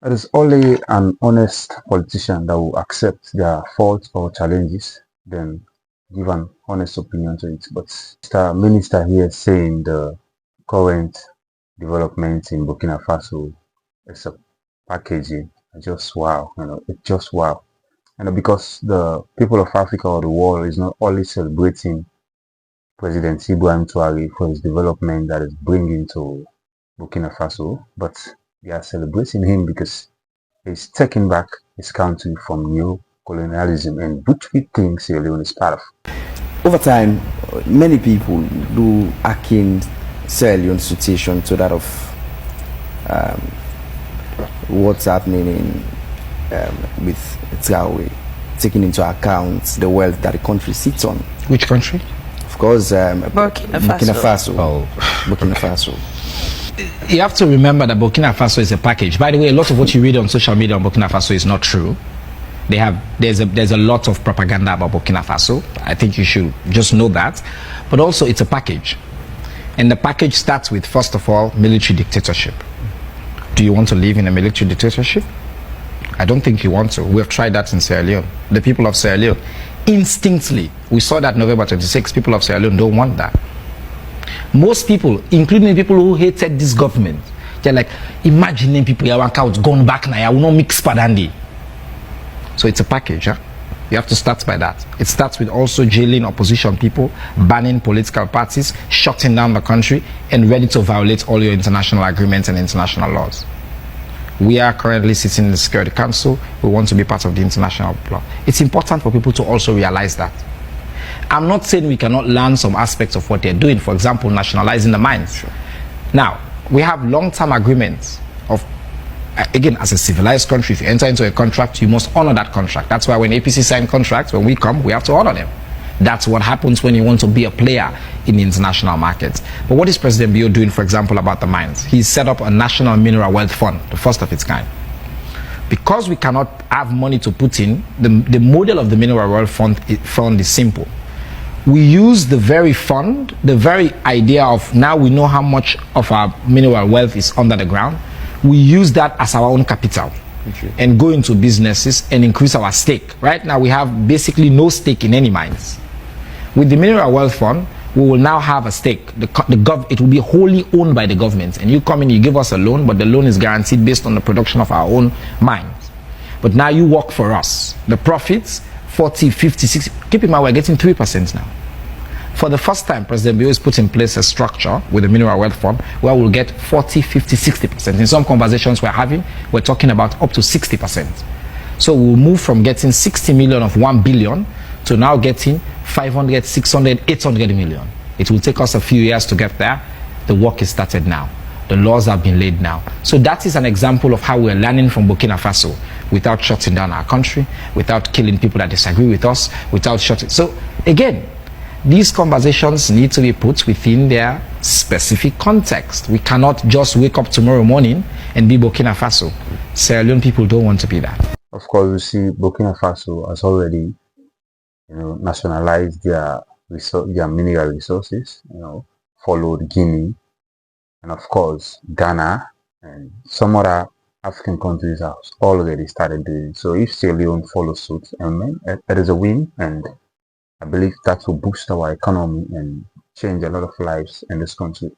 It is only an honest politician that will accept their faults or challenges, then give an honest opinion to it. But the minister here saying the current developments in Burkina Faso is a packaging, just wow, it's just wow. Because the people of Africa or the world is not only celebrating President Ibrahim Troara for his development that is bringing to Burkina Faso, but they are celebrating him because he's taking back his country from neo-colonialism, and which we think Sierra Leone is part of. Over time, many people do akin Sierra Leone's situation to that of what's happening with Troara, taking into account the wealth that the country sits on. Which country? Of course, Burkina Faso. Oh, Burkina Faso. You have to remember that Burkina Faso is a package. By the way, a lot of what you read on social media on Burkina Faso is not true. There's a lot of propaganda about Burkina Faso. I think you should just know that. But also, it's a package. And the package starts with, first of all, military dictatorship. Do you want to live in a military dictatorship? I don't think you want to. We have tried that in Sierra Leone. The people of Sierra Leone, instinctively, we saw that November 26, people of Sierra Leone don't want that. Most people, including people who hated this government, they're like, imagining people here out gone back now, I will not mix padandi. So it's a package, huh? You have to start by that. It starts with also jailing opposition people, banning political parties, shutting down the country, and ready to violate all your international agreements and international laws. We are currently sitting in the Security Council. We want to be part of the international law. It's important for people to also realize that. I'm not saying we cannot learn some aspects of what they're doing, for example, nationalizing the mines. Sure. Now, we have long-term agreements of, again, as a civilized country, if you enter into a contract, you must honor that contract. That's why when APC sign contracts, when we come, we have to honor them. That's what happens when you want to be a player in the international markets. But what is President Bio doing, for example, about the mines? He's set up a national mineral wealth fund, the first of its kind. Because we cannot have money to put in, the model of the mineral wealth fund is simple. We use the very fund, the very idea of now we know how much of our mineral wealth is under the ground. We use that as our own capital and go into businesses and increase our stake. Right now we have basically no stake in any mines. With the mineral wealth fund, we will now have a stake. It will be wholly owned by the government, and you come in, you give us a loan, but the loan is guaranteed based on the production of our own mines. But now you work for us. The profits, 40, 50, 60, keep in mind we're getting 3% now. For the first time, President Bio has put in place a structure with the mineral wealth fund where we'll get 40, 50, 60%. In some conversations we're having, we're talking about up to 60%. So we'll move from getting 60 million of 1 billion to now getting 500, 600, 800 million. It will take us a few years to get there. The work is started now. The laws have been laid now. So that is an example of how we're learning from Burkina Faso without shutting down our country, without killing people that disagree with us, without shutting. So again, these conversations need to be put within their specific context. We cannot just wake up tomorrow morning and be Burkina Faso. Sierra Leone people don't want to be that. Of course, we see Burkina Faso has already, nationalized their mineral resources. Followed Guinea, and of course Ghana, and some other African countries have already started doing it. So if Sierra Leone follows suit, it is a win, and I believe that will boost our economy and change a lot of lives in this country.